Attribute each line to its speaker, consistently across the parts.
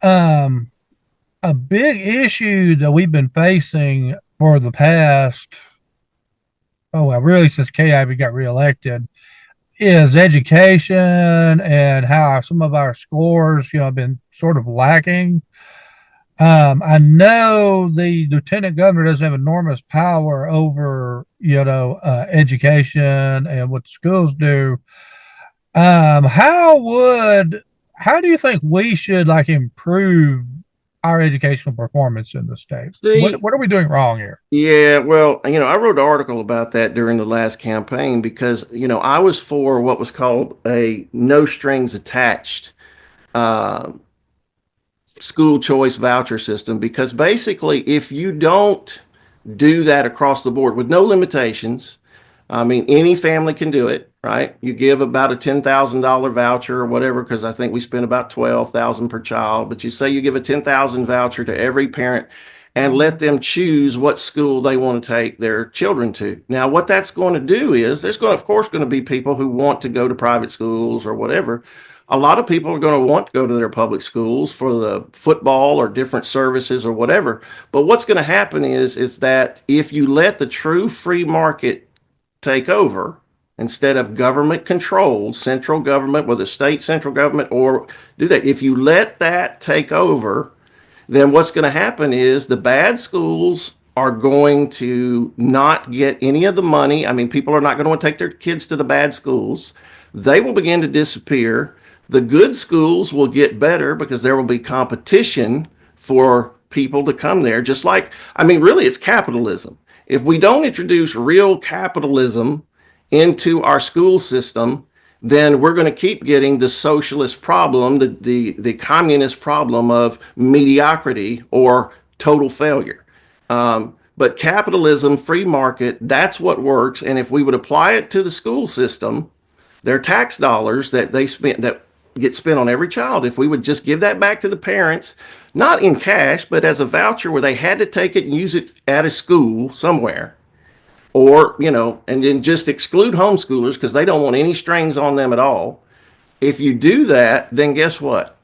Speaker 1: Um, a big issue that we've been facing for the past, oh, well, really since KIV got reelected, is education and how some of our scores, have been sort of lacking. I know the lieutenant governor does have enormous power over, education and what schools do. Um, how would, how do you think we should like improve our educational performance in the state?
Speaker 2: See,
Speaker 1: What are we doing wrong here?
Speaker 2: yeah, well, I wrote an article about that during the last campaign because, I was for what was called a no strings attached uh, school choice voucher system. Because basically, if you don't do that across the board with no limitations, I mean, any family can do it, right? You give about a $10,000 voucher or whatever, because I think we spend about 12,000 per child. But you say you give a 10,000 voucher to every parent and let them choose what school they want to take their children to. Now, what that's going to do is there's going to, of course, going to be people who want to go to private schools or whatever. A lot of people are going to want to go to their public schools for the football or different services or whatever. But what's going to happen is that if you let the true free market take over instead of government controlled, central government, whether state central government or do that. If you let that take over, then what's going to happen is the bad schools are going to not get any of the money. I mean, people are not going to want to take their kids to the bad schools. They will begin to disappear. The good schools will get better because there will be competition for people to come there. Just like, I mean, really, it's capitalism. If we don't introduce real capitalism into our school system, then we're going to keep getting the socialist problem, the communist problem of mediocrity or total failure. But capitalism, free market, that's what works. And if we would apply it to the school system, their tax dollars that they spent that get spent on every child, if we would just give that back to the parents, not in cash, but as a voucher where they had to take it and use it at a school somewhere, or, and then just exclude homeschoolers because they don't want any strings on them at all. If you do that, then guess what?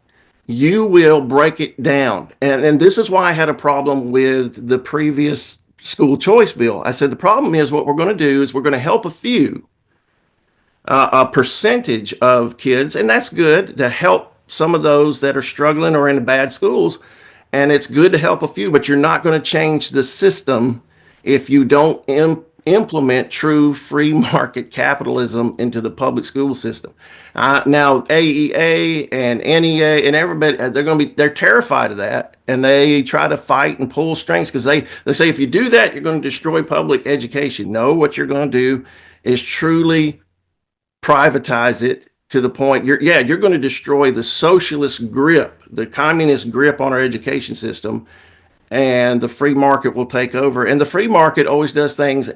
Speaker 2: You will break it down. And this is why I had a problem with the previous school choice bill. I said the problem is what we're going to do is we're going to help a few, a percentage of kids, and that's good to help some of those that are struggling or in bad schools. And it's good to help a few, but you're not going to change the system if you don't implement true free market capitalism into the public school system. Now, AEA and NEA and everybody, they're terrified of that. And they try to fight and pull strings because they say if you do that, you're going to destroy public education. No, what you're going to do is truly privatize it to the point you're going to destroy the socialist grip, the communist grip on our education system, and the free market will take over. And the free market always does things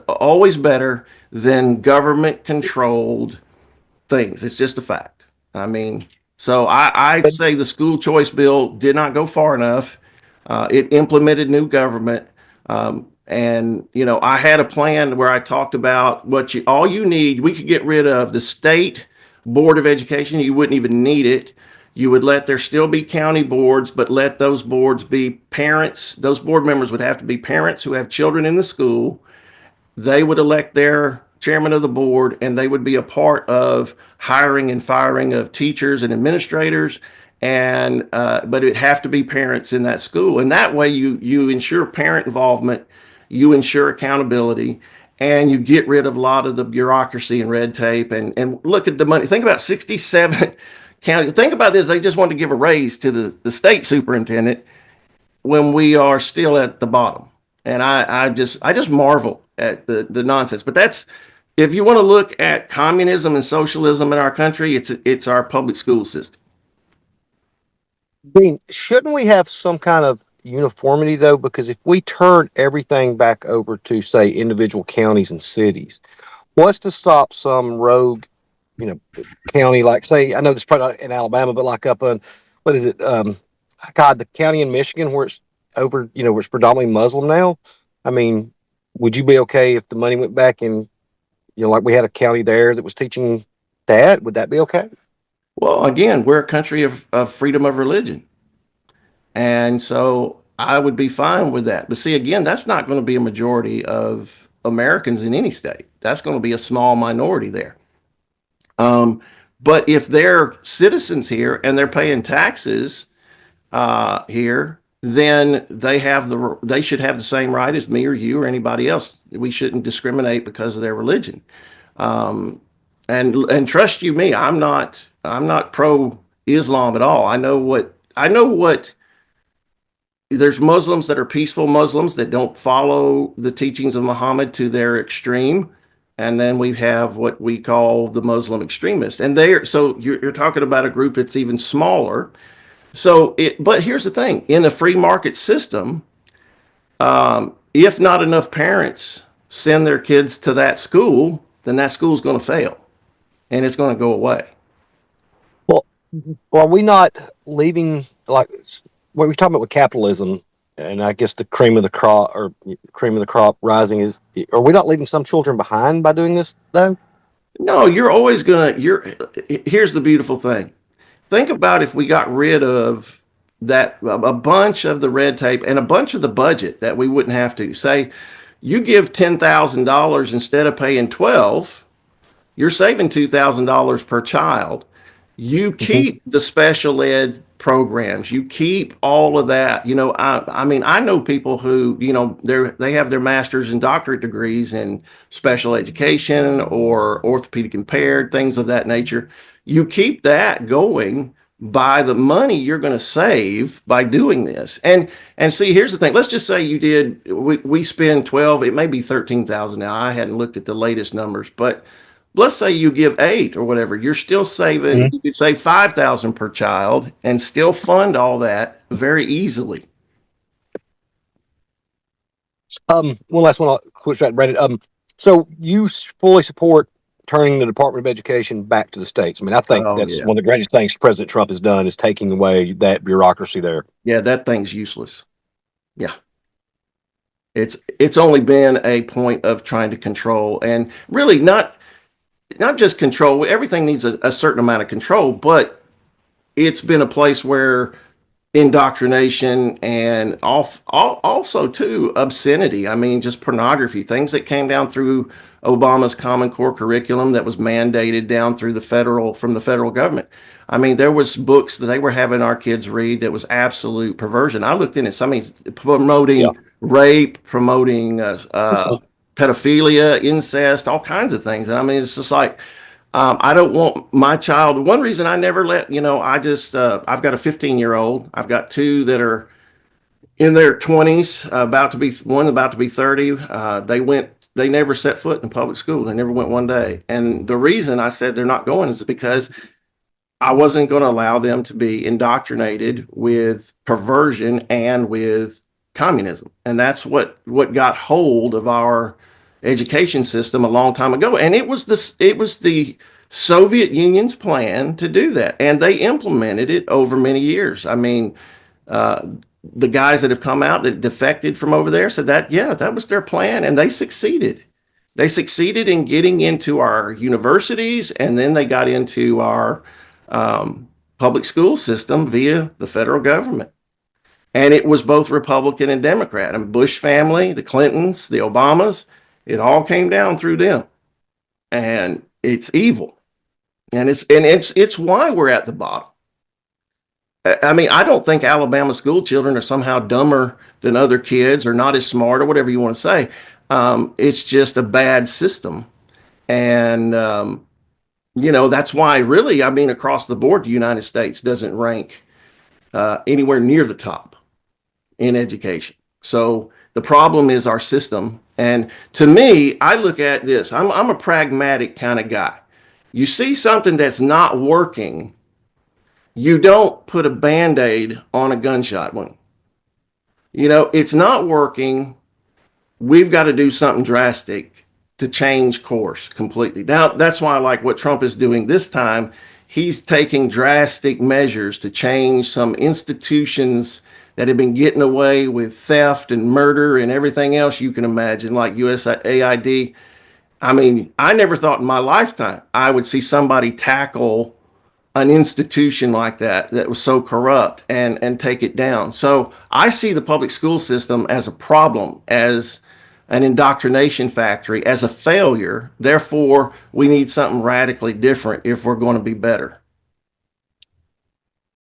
Speaker 2: always better than government controlled things. It's just a fact. I mean, so I say the school choice bill did not go far enough. It implemented new government. And I had a plan where I talked about all you need. We could get rid of the state board of education. You wouldn't even need it. You would let there still be county boards, but let those boards be parents. Those board members would have to be parents who have children in the school. They would elect their chairman of the board, and they would be a part of hiring and firing of teachers and administrators. And but it'd have to be parents in that school, and that way you ensure parent involvement, you ensure accountability, and you get rid of a lot of the bureaucracy and red tape. And look at the money. Think about 67 county. Think about this. They just wanted to give a raise to the state superintendent when we are still at the bottom. And I just marvel at the nonsense. But that's if you want to look at communism and socialism in our country, it's our public school system.
Speaker 3: Dean, shouldn't we have some kind of uniformity though? Because if we turn everything back over to, say, individual counties and cities, what's to stop some rogue, you know, county like, say, I know this is probably not in Alabama, but like up on, what is it? God, the county in Michigan where it's over, where it's predominantly Muslim now. I mean, would you be okay if the money went back and, like we had a county there that was teaching that? Would that be okay?
Speaker 2: Well, again, we're a country of freedom of religion. And so I would be fine with that. But see, again, that's not going to be a majority of Americans in any state. That's going to be a small minority there. Um, but if they're citizens here and they're paying taxes here, then they should have the same right as me or you or anybody else. We shouldn't discriminate because of their religion. Um, and trust you me, I'm not pro Islam at all. I know what there's Muslims that are peaceful Muslims that don't follow the teachings of Muhammad to their extreme. And then we have what we call the Muslim extremists. And so you're talking about a group that's even smaller. But here's the thing, in a free market system, if not enough parents send their kids to that school, then that school is going to fail and it's going to go away.
Speaker 3: Well, are we not leaving, like what we're talking about with capitalism, and I guess the cream of the crop or cream of the crop rising is, are we not leaving some children behind by doing this though?
Speaker 2: No, here's the beautiful thing. Think about if we got rid of a bunch of the red tape and a bunch of the budget that we wouldn't have to say, you give $10,000 instead of paying 12, you're saving $2,000 per child. You
Speaker 3: Mm-hmm.
Speaker 2: keep the special ed programs. You keep all of that. I mean, I know people who, they have their master's and doctorate degrees in special education or orthopedic impaired, things of that nature. You keep that going by the money you're going to save by doing this. And see, here's the thing. Let's just say we spend 12, it may be 13,000 now. I hadn't looked at the latest numbers, but let's say you give 8 or whatever, you're still saving,
Speaker 3: Mm-hmm.
Speaker 2: you could save 5,000 per child and still fund all that very easily.
Speaker 3: One last one. I'll quit that, Brandon. So you fully support turning the Department of Education back to the states. I mean, I think
Speaker 2: Oh
Speaker 3: that's
Speaker 2: yeah.
Speaker 3: one of the greatest things President Trump has done is taking away that bureaucracy there.
Speaker 2: Yeah, that thing's useless. Yeah. It's only been a point of trying to control and really not just control. Everything needs a certain amount of control, but it's been a place where indoctrination and also too obscenity. I mean, just pornography, things that came down through Obama's Common Core curriculum that was mandated down through from the federal government. I mean, there was books that they were having our kids read that was absolute perversion. I looked in it, some
Speaker 3: Yeah.
Speaker 2: promoting rape, promoting pedophilia, incest, all kinds of things. And I mean, it's just like, I don't want my child. One reason I never I've got a 15-year-old. I've got two that are in their 20s, about to be 30. They never set foot in public school. They never went one day. And the reason I said they're not going is because I wasn't going to allow them to be indoctrinated with perversion and with communism. And that's what got hold of our education system a long time ago. And it was the Soviet Union's plan to do that. And they implemented it over many years. I mean, uh, the guys that have come out that defected from over there said that, yeah, that was their plan. And they succeeded. They succeeded in getting into our universities, and then they got into our public school system via the federal government. And it was both Republican and Democrat. And Bush family, the Clintons, the Obamas, it all came down through them. And it's evil. And it's why we're at the bottom. I mean, I don't think Alabama school children are somehow dumber than other kids or not as smart or whatever you want to say. It's just a bad system. And that's why really, I mean, across the board, the United States doesn't rank anywhere near the top in education. So the problem is our system. And to me, I look at this. I'm a pragmatic kind of guy. You see something that's not working, you don't put a Band-Aid on a gunshot wound. It's not working. We've got to do something drastic to change course completely. Now, that's why I like what Trump is doing this time. He's taking drastic measures to change some institutions that have been getting away with theft and murder and everything else you can imagine, like USAID. I mean, I never thought in my lifetime I would see somebody tackle an institution like that was so corrupt and take it down. So I see the public school system as a problem, as an indoctrination factory, as a failure. Therefore, we need something radically different if we're going to be better.